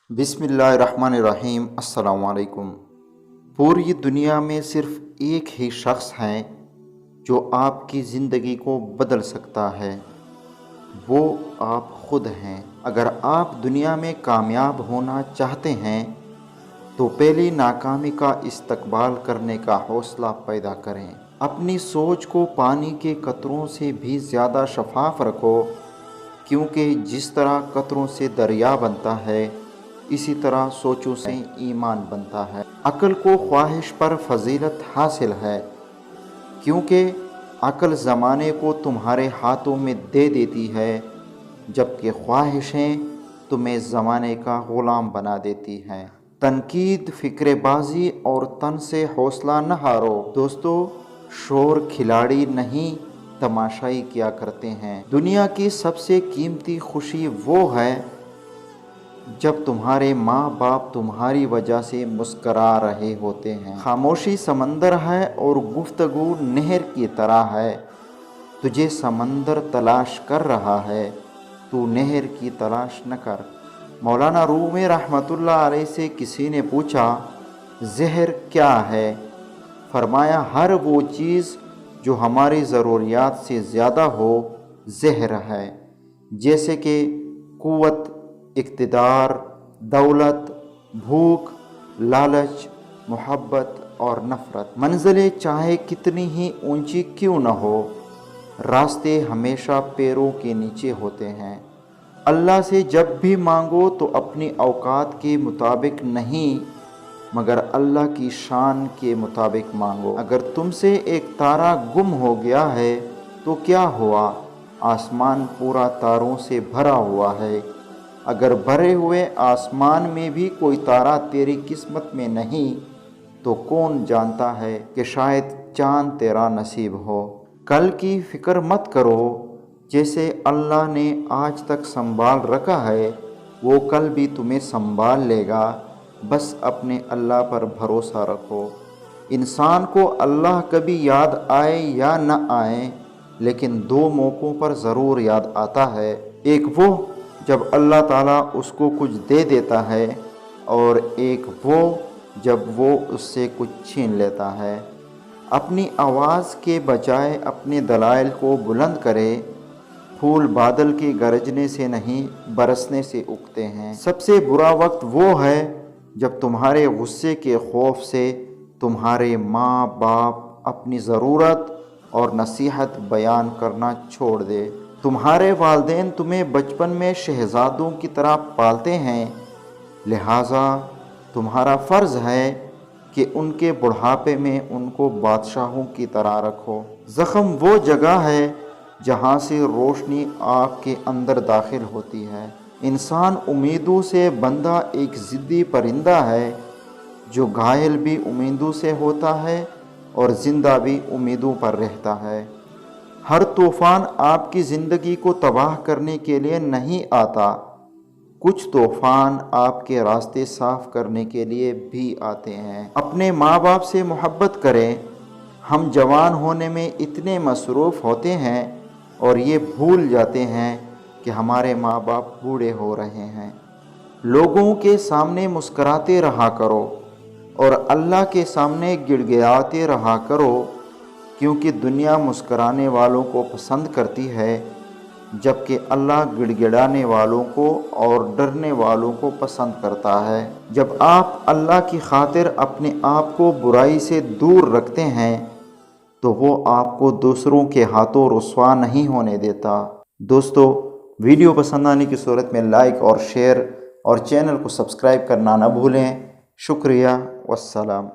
बिस्मिल्लाहिर्रहमानिर्रहीम। अस्सलाम वालेकुम। पूरी दुनिया में सिर्फ एक ही शख्स है जो आपकी ज़िंदगी को बदल सकता है, वो आप ख़ुद हैं। अगर आप दुनिया में कामयाब होना चाहते हैं तो पहले नाकामी का इस्तकबाल करने का हौसला पैदा करें। अपनी सोच को पानी के कतरों से भी ज़्यादा शफाफ रखो, क्योंकि जिस तरह कतरों से दरिया बनता है इसी तरह सोचों से ईमान बनता है। अक्ल को ख्वाहिश पर फजीलत हासिल है, क्योंकि अक्ल ज़माने को तुम्हारे हाथों में दे देती है, जबकि ख्वाहिशें तुम्हें ज़माने का ग़ुलाम बना देती हैं। तनकीद, फ़िक्रबाज़ी और तन से हौसला न हारो। दोस्तों, शोर खिलाड़ी नहीं तमाशाई किया करते हैं। दुनिया की सबसे कीमती खुशी वो है जब तुम्हारे माँ बाप तुम्हारी वजह से मुस्करा रहे होते हैं। खामोशी समंदर है और गुफ्तगू नहर की तरह है। तुझे समंदर तलाश कर रहा है, तू नहर की तलाश न कर। मौलाना रूमी रहमतुल्लाह अलैह से किसी ने पूछा, ज़हर क्या है? फरमाया, हर वो चीज़ जो हमारी ज़रूरियात से ज़्यादा हो ज़हर है, जैसे कि क़ुव्वत, इक़्तिदार, दौलत, भूख, लालच, मोहब्बत और नफ़रत। मंज़िलें चाहे कितनी ही ऊंची क्यों न हो, रास्ते हमेशा पैरों के नीचे होते हैं। अल्लाह से जब भी मांगो तो अपनी औकात के मुताबिक नहीं, मगर अल्लाह की शान के मुताबिक मांगो। अगर तुमसे एक तारा गुम हो गया है तो क्या हुआ? आसमान पूरा तारों से भरा हुआ है। अगर भरे हुए आसमान में भी कोई तारा तेरी किस्मत में नहीं, तो कौन जानता है कि शायद चाँद तेरा नसीब हो। कल की फ़िक्र मत करो, जैसे अल्लाह ने आज तक संभाल रखा है वो कल भी तुम्हें संभाल लेगा। बस अपने अल्लाह पर भरोसा रखो। इंसान को अल्लाह कभी याद आए या न आए, लेकिन दो मौक़ों पर ज़रूर याद आता है। एक वो जब अल्लाह ताला उसको कुछ दे देता है, और एक वो जब वो उससे कुछ छीन लेता है। अपनी आवाज़ के बजाय अपने दलाइल को बुलंद करे। फूल बादल के गरजने से नहीं, बरसने से उगते हैं। सबसे बुरा वक्त वो है जब तुम्हारे गुस्से के खौफ से तुम्हारे माँ बाप अपनी ज़रूरत और नसीहत बयान करना छोड़ दे। तुम्हारे वालिदैन तुम्हें बचपन में शहज़ादों की तरह पालते हैं, लिहाजा तुम्हारा फ़र्ज़ है कि उनके बुढ़ापे में उनको बादशाहों की तरह रखो। ज़ख्म वो जगह है जहाँ से रोशनी आपके अंदर दाखिल होती है। इंसान उम्मीदों से बंधा एक ज़िद्दी परिंदा है, जो घायल भी उम्मीदों से होता है और ज़िंदा भी उम्मीदों पर रहता है। हर तूफ़ान आपकी ज़िंदगी को तबाह करने के लिए नहीं आता, कुछ तूफ़ान आपके रास्ते साफ़ करने के लिए भी आते हैं। अपने माँ बाप से मोहब्बत करें। हम जवान होने में इतने मसरूफ़ होते हैं और ये भूल जाते हैं कि हमारे माँ बाप बूढ़े हो रहे हैं। लोगों के सामने मुस्कराते रहा करो और अल्लाह के सामने गिड़गिड़ाते रहा करो, क्योंकि दुनिया मुस्कराने वालों को पसंद करती है, जबकि अल्लाह गिड़गिड़ाने वालों को और डरने वालों को पसंद करता है। जब आप अल्लाह की खातिर अपने आप को बुराई से दूर रखते हैं तो वो आपको दूसरों के हाथों रुस्वा नहीं होने देता। दोस्तों, वीडियो पसंद आने की सूरत में लाइक और शेयर और चैनल को सब्सक्राइब करना न भूलें। शुक्रिया। वस्सलाम।